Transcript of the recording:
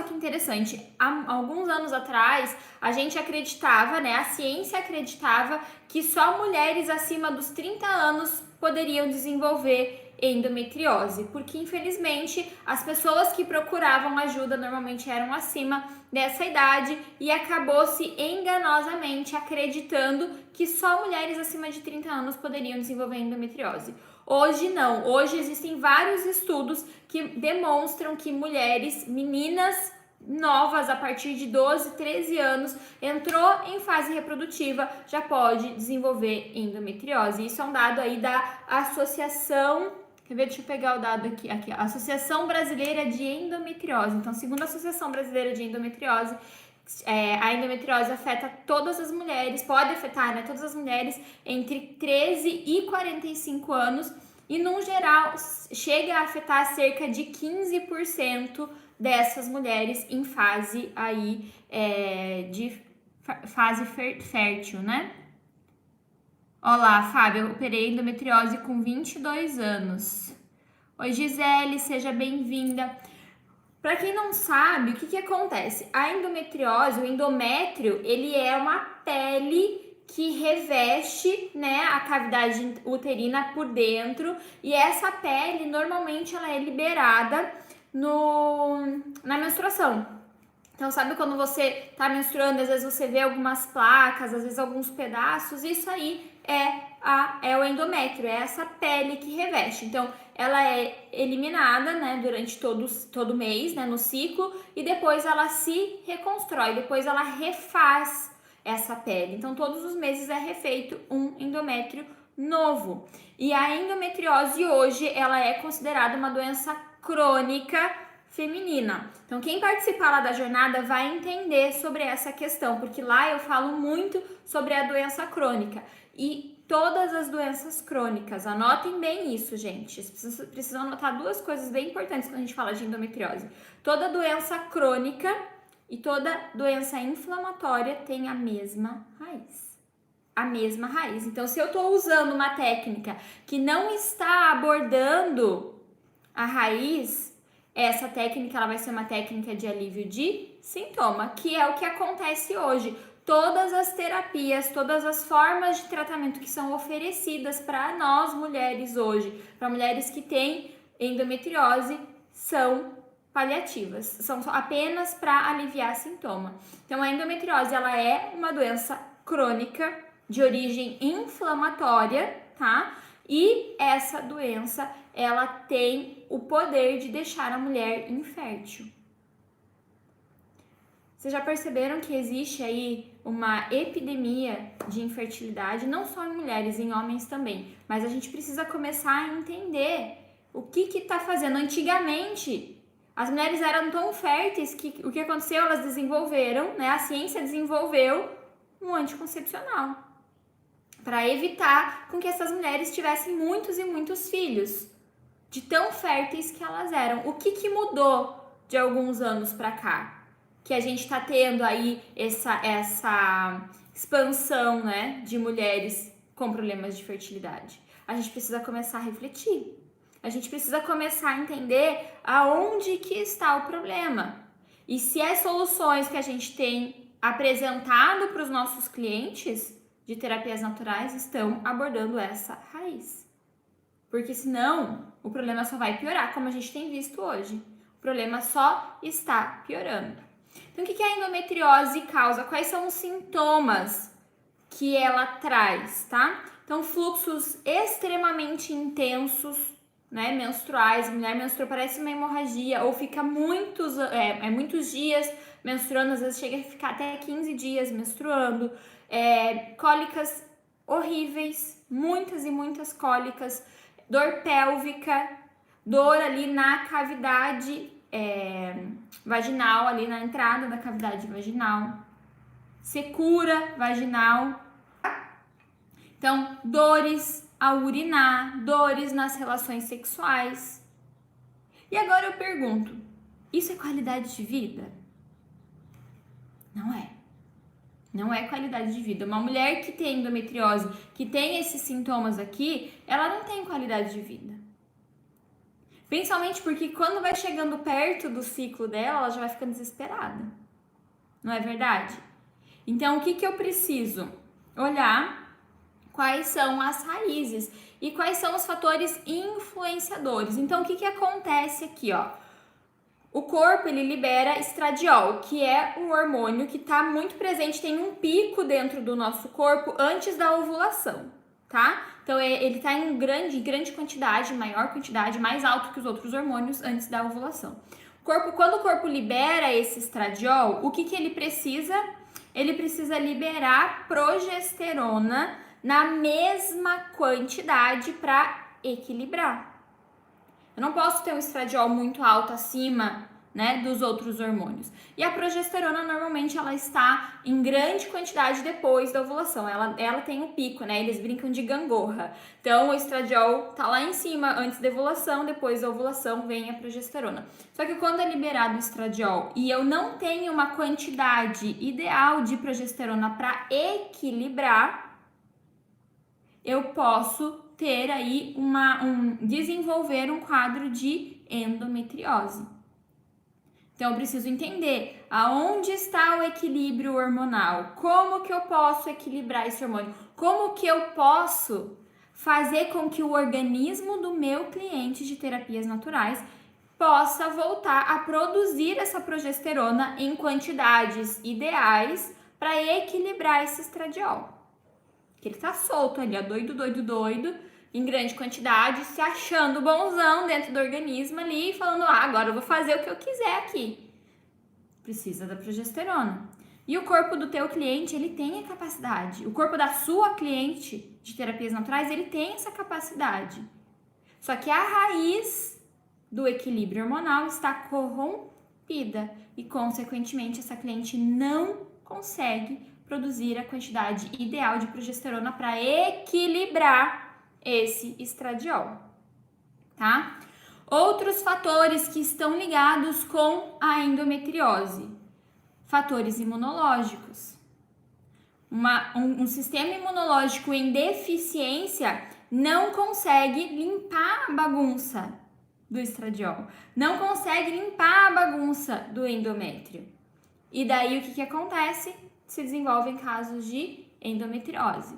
que interessante, há alguns anos atrás, a gente acreditava, né, a ciência acreditava que só mulheres acima dos 30 anos poderiam desenvolver endometriose, porque infelizmente as pessoas que procuravam ajuda normalmente eram acima dessa idade e acabou-se enganosamente acreditando que só mulheres acima de 30 anos poderiam desenvolver endometriose. Hoje não, hoje existem vários estudos que demonstram que mulheres, meninas novas a partir de 12, 13 anos, entrou em fase reprodutiva, já pode desenvolver endometriose. Isso é um dado aí da Associação, quer ver? Deixa eu pegar o dado aqui, Associação Brasileira de Endometriose. Então, segundo a Associação Brasileira de Endometriose, a endometriose afeta todas as mulheres, pode afetar, né, todas as mulheres entre 13 e 45 anos e, no geral, chega a afetar cerca de 15% dessas mulheres em fase aí de fase fértil, né? Olá, Fábio, eu operei endometriose com 22 anos. Oi, Gisele, seja bem-vinda. Para quem não sabe, o que acontece? A endometriose, o endométrio, ele é uma pele que reveste, né, a cavidade uterina por dentro, e essa pele normalmente ela é liberada na menstruação. Então, sabe quando você tá menstruando, às vezes você vê algumas placas, às vezes alguns pedaços, isso aí é o endométrio, é essa pele que reveste. Então, ela é eliminada, né, durante todo mês, né, no ciclo, e depois ela se reconstrói, depois ela refaz essa pele. Então, todos os meses é refeito um endométrio novo. E a endometriose hoje, ela é considerada uma doença crônica feminina. Então, quem participar lá da jornada vai entender sobre essa questão, porque lá eu falo muito sobre a doença crônica. E todas as doenças crônicas, anotem bem isso, gente. Vocês precisam anotar duas coisas bem importantes quando a gente fala de endometriose. Toda doença crônica e toda doença inflamatória tem a mesma raiz. A mesma raiz. Então, se eu estou usando uma técnica que não está abordando a raiz, essa técnica ela vai ser uma técnica de alívio de sintoma, que é o que acontece hoje. Todas as terapias, todas as formas de tratamento que são oferecidas para nós mulheres hoje, para mulheres que têm endometriose, são paliativas, são apenas para aliviar sintoma. Então, a endometriose ela é uma doença crônica de origem inflamatória, tá? E essa doença, ela tem o poder de deixar a mulher infértil. Vocês já perceberam que existe aí uma epidemia de infertilidade, não só em mulheres, em homens também. Mas a gente precisa começar a entender o que está fazendo. Antigamente, as mulheres eram tão férteis que o que aconteceu? Elas desenvolveram, né? A ciência desenvolveu um anticoncepcional para evitar com que essas mulheres tivessem muitos e muitos filhos, de tão férteis que elas eram. O que mudou de alguns anos para cá? Que a gente está tendo aí essa expansão, né, de mulheres com problemas de fertilidade. A gente precisa começar a refletir. A gente precisa começar a entender aonde que está o problema. E se as soluções que a gente tem apresentado para os nossos clientes de terapias naturais estão abordando essa raiz. Porque senão o problema só vai piorar, como a gente tem visto hoje. O problema só está piorando. Então, o que a endometriose causa? Quais são os sintomas que ela traz, tá? Então, fluxos extremamente intensos, né, menstruais. A mulher menstrua, parece uma hemorragia, ou fica muitos dias menstruando, às vezes chega a ficar até 15 dias menstruando. Cólicas horríveis, muitas e muitas cólicas, dor pélvica, dor ali na cavidade vaginal, ali na entrada da cavidade vaginal, secura vaginal. Então, dores ao urinar, dores nas relações sexuais. E agora eu pergunto, isso é qualidade de vida? Não é. Não é qualidade de vida. Uma mulher que tem endometriose, que tem esses sintomas aqui, ela não tem qualidade de vida. Principalmente porque quando vai chegando perto do ciclo dela, ela já vai ficando desesperada. Não é verdade? Então, o que eu preciso? Olhar quais são as raízes e quais são os fatores influenciadores. Então, o que acontece aqui, ó? O corpo, ele libera estradiol, que é um hormônio que está muito presente, tem um pico dentro do nosso corpo antes da ovulação, tá? Então, ele está em grande quantidade, maior quantidade, mais alto que os outros hormônios antes da ovulação. Quando o corpo libera esse estradiol, o que ele precisa? Ele precisa liberar progesterona na mesma quantidade para equilibrar. Eu não posso ter um estradiol muito alto acima, né, dos outros hormônios. E a progesterona, normalmente, ela está em grande quantidade depois da ovulação. Ela tem um pico, né? Eles brincam de gangorra. Então, o estradiol tá lá em cima antes da ovulação, depois da ovulação vem a progesterona. Só que quando é liberado o estradiol e eu não tenho uma quantidade ideal de progesterona para equilibrar, eu posso ter aí desenvolver um quadro de endometriose. Então, eu preciso entender aonde está o equilíbrio hormonal, como que eu posso equilibrar esse hormônio, como que eu posso fazer com que o organismo do meu cliente de terapias naturais possa voltar a produzir essa progesterona em quantidades ideais para equilibrar esse estradiol. Que ele tá solto ali, ó, doido, em grande quantidade, se achando bonzão dentro do organismo ali, falando, agora eu vou fazer o que eu quiser aqui. Precisa da progesterona. E o corpo do teu cliente, ele tem a capacidade. O corpo da sua cliente de terapias naturais, ele tem essa capacidade. Só que a raiz do equilíbrio hormonal está corrompida e, consequentemente, essa cliente não consegue produzir a quantidade ideal de progesterona para equilibrar esse estradiol, tá? Outros fatores que estão ligados com a endometriose, fatores imunológicos. Um sistema imunológico em deficiência não consegue limpar a bagunça do estradiol, não consegue limpar a bagunça do endométrio. E daí o que acontece? Se desenvolvem casos de endometriose.